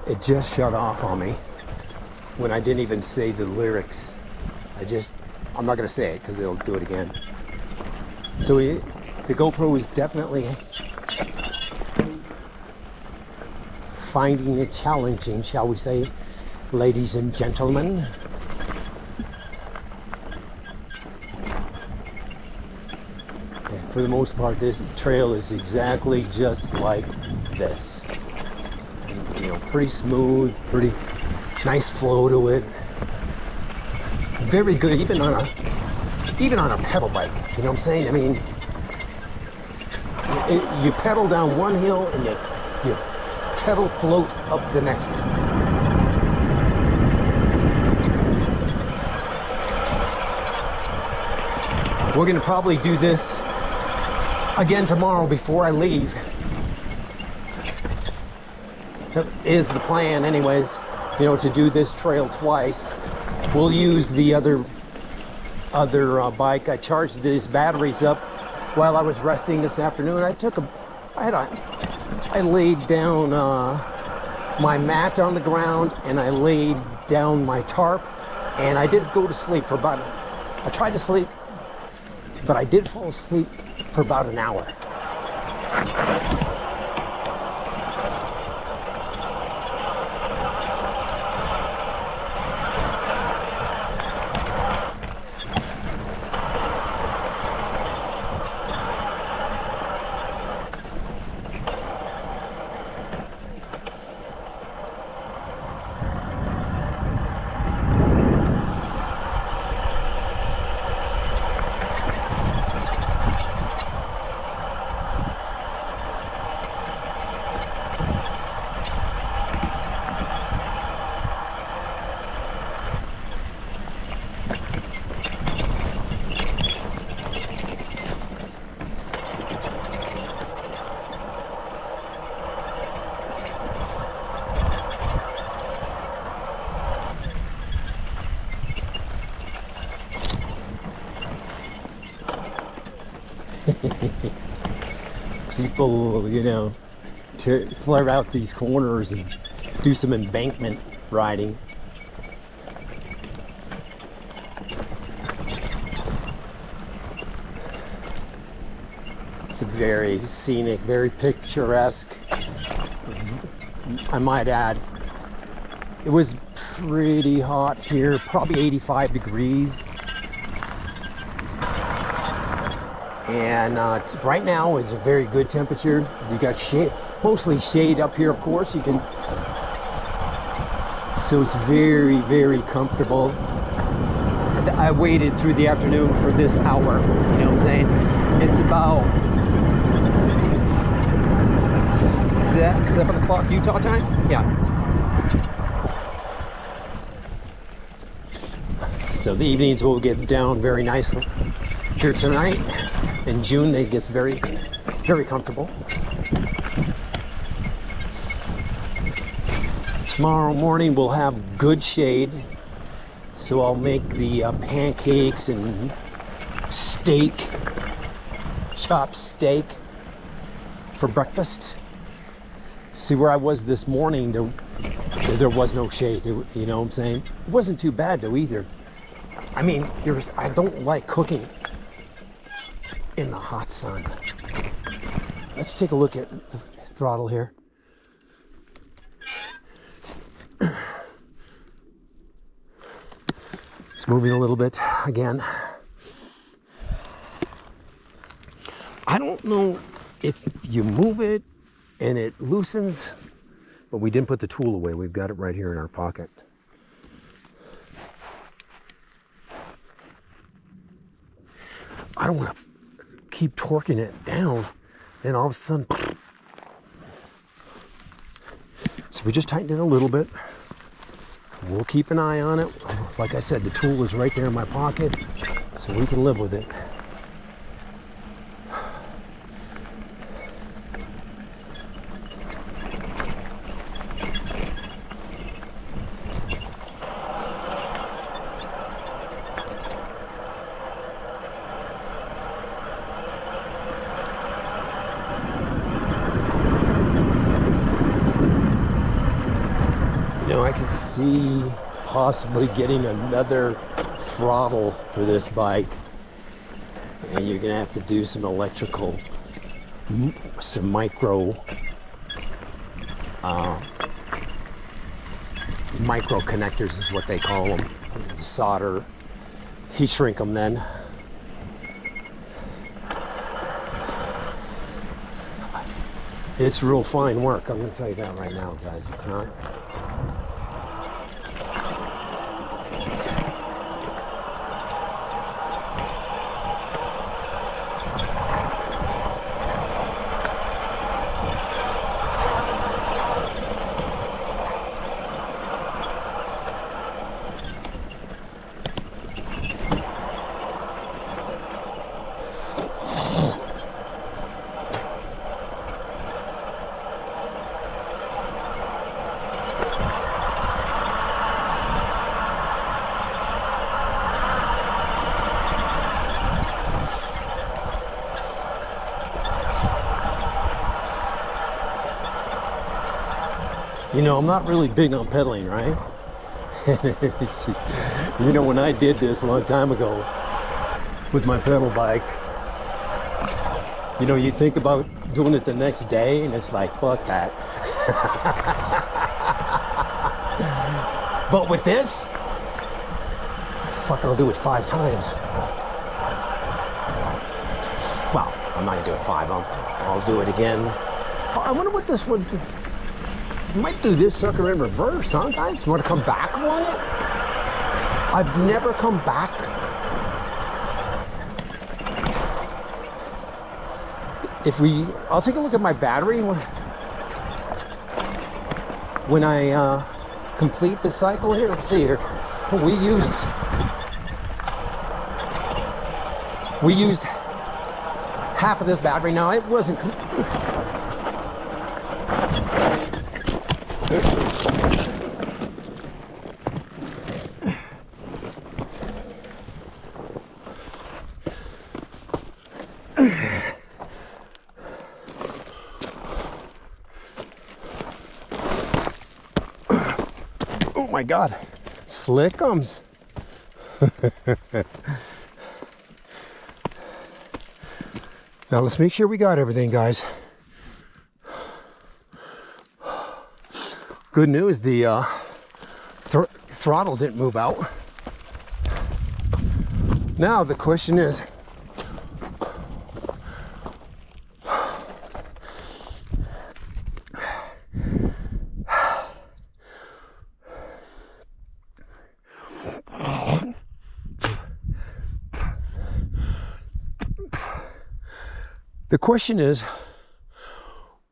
it just shut off on me when I didn't even say the lyrics. I'm not gonna say it because it'll do it again. So the GoPro is definitely finding it challenging, shall we say, ladies and gentlemen. And for the most part, this trail is exactly just like this. And, you know, pretty smooth, pretty nice flow to it. Very good, even on a pedal bike. You know what I'm saying? I mean, you pedal down one hill and you pedal float up the next. We're gonna probably do this again tomorrow before I leave. That is the plan anyways, you know, to do this trail twice. We'll use the other bike. I charged these batteries up while I was resting this afternoon. I laid down my mat on the ground, and I laid down my tarp, and I did go to sleep for I tried to sleep, but I did fall asleep for about an hour. People, you know, to flare out these corners and do some embankment riding. It's a very scenic, very picturesque. I might add, it was pretty hot here, probably 85 degrees. And right now it's a very good temperature. You got shade, mostly shade up here, of course. You can, so it's very, very comfortable. And I waited through the afternoon for this hour. You know what I'm saying? It's about 7 o'clock Utah time. Yeah. So the evenings will get down very nicely here tonight. In June, it gets very, very comfortable. Tomorrow morning, we'll have good shade. So I'll make the pancakes and steak, chopped steak for breakfast. See, where I was this morning, there was no shade, you know what I'm saying? It wasn't too bad though either. I mean, I don't like cooking in the hot sun. Let's take a look at the throttle here. It's moving a little bit again. I don't know if you move it and it loosens, but we didn't put the tool away. We've got it right here in our pocket. I don't want to keep torquing it down, then all of a sudden, so we just tightened it a little bit. We'll keep an eye on it. Like I said, the tool is right there in my pocket, so we can live with it. could see possibly getting another throttle for this bike, and you're gonna have to do some electrical, some micro connectors is what they call them. Solder, heat shrink them then. It's real fine work, I'm gonna tell you that right now, guys. It's not. You know, I'm not really big on pedaling, right? You know, when I did this a long time ago with my pedal bike, you know, you think about doing it the next day and it's like, fuck that. But with this, fuck, I'll do it 5 times. Well, I'm not gonna do it 5, I'll do it again. I wonder what this would do. You might do this sucker in reverse, huh, guys? You want to come back on it? I've never come back. I'll take a look at my battery when I complete the cycle here. Let's see here. We used half of this battery. Now it wasn't. Oh my God, slickums. Now let's make sure we got everything, guys. Good news, the throttle didn't move out. Now the question is,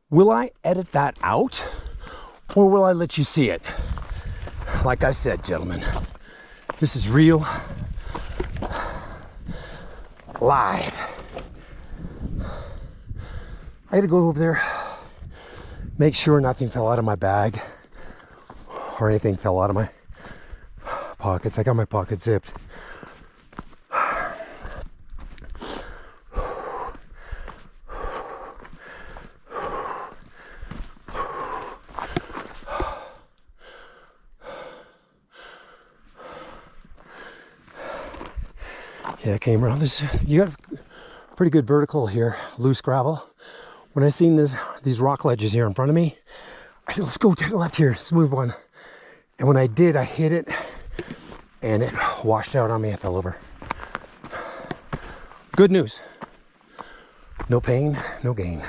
will I edit that out or will I let you see it? Like I said, gentlemen, this is real live. I had to go over there, make sure nothing fell out of my bag or anything fell out of my pockets. I got my pocket zipped. Yeah, I came around this. You got pretty good vertical here, loose gravel. When I seen these rock ledges here in front of me, I said, let's go take a left here, smooth one. And when I did, I hit it and it washed out on me. I fell over. Good news. No pain, no gain.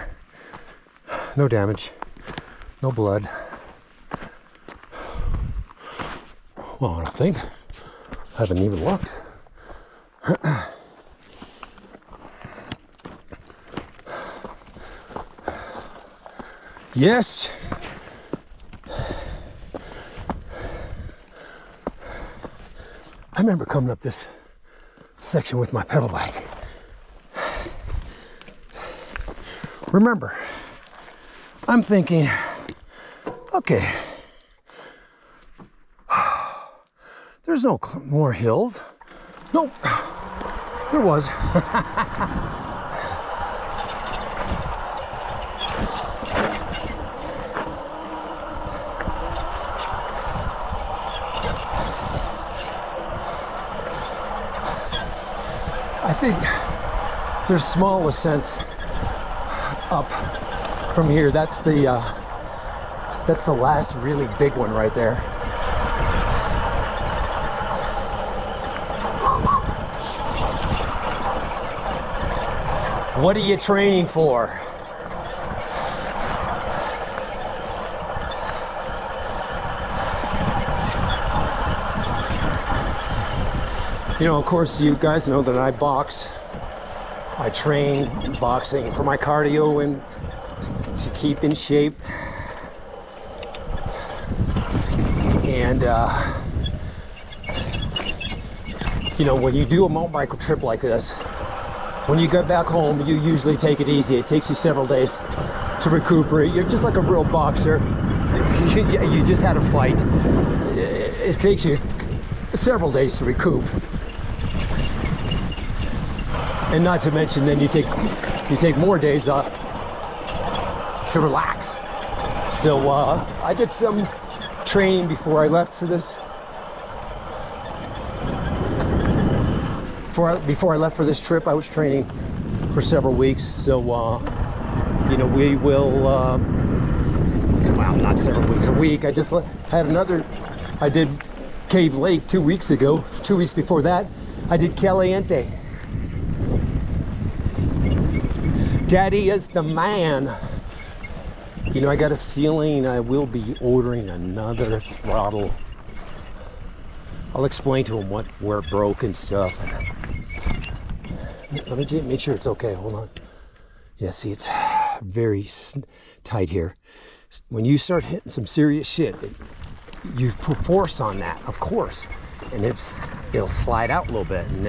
No damage, no blood. Well, I don't think. I haven't even looked. Yes. I remember coming up this section with my pedal bike. Remember, I'm thinking, okay, there's no more hills. Nope, there was. think there's small ascents up from here. That's the last really big one right there. What are you training for? You know, of course, you guys know that I box. I train boxing for my cardio and to keep in shape. And, you know, when you do a mountain bike trip like this, when you get back home, you usually take it easy. It takes you several days to recuperate. You're just like a real boxer. You just had a fight. It takes you several days to recoup. And not to mention, then you take more days off to relax. So I did some training before I left for this. Before I left for this trip, I was training for several weeks. So you know, we will. Well, not several weeks, a week. I just had another. I did Cave Lake 2 weeks ago. 2 weeks before that, I did Caliente. Daddy is the man. You know, I got a feeling I will be ordering another throttle. I'll explain to him where it broke and stuff. Let me make sure it's okay. Hold on. Yeah, see, it's very tight here. When you start hitting some serious shit, you put force on that, of course, and it'll slide out a little bit, and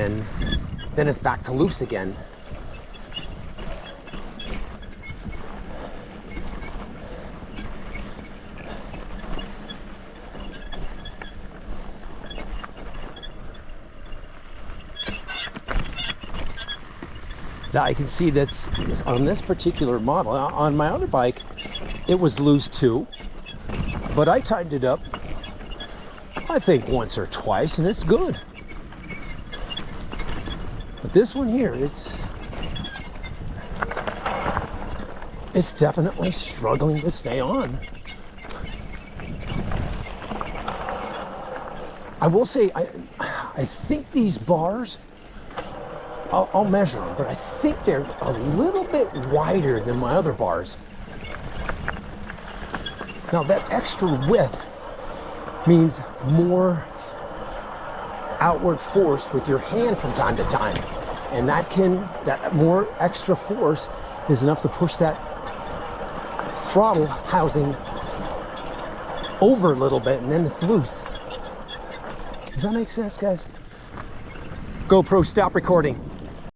then it's back to loose again. Now I can see that's on this particular model. On my other bike, it was loose too, but I tightened it up, I think once or twice, and it's good. But this one here, it's definitely struggling to stay on. I will say, I think these bars, I'll measure them, but I think they're a little bit wider than my other bars. Now that extra width means more outward force with your hand from time to time. And that more extra force is enough to push that throttle housing over a little bit, and then it's loose. Does that make sense, guys? GoPro, stop recording.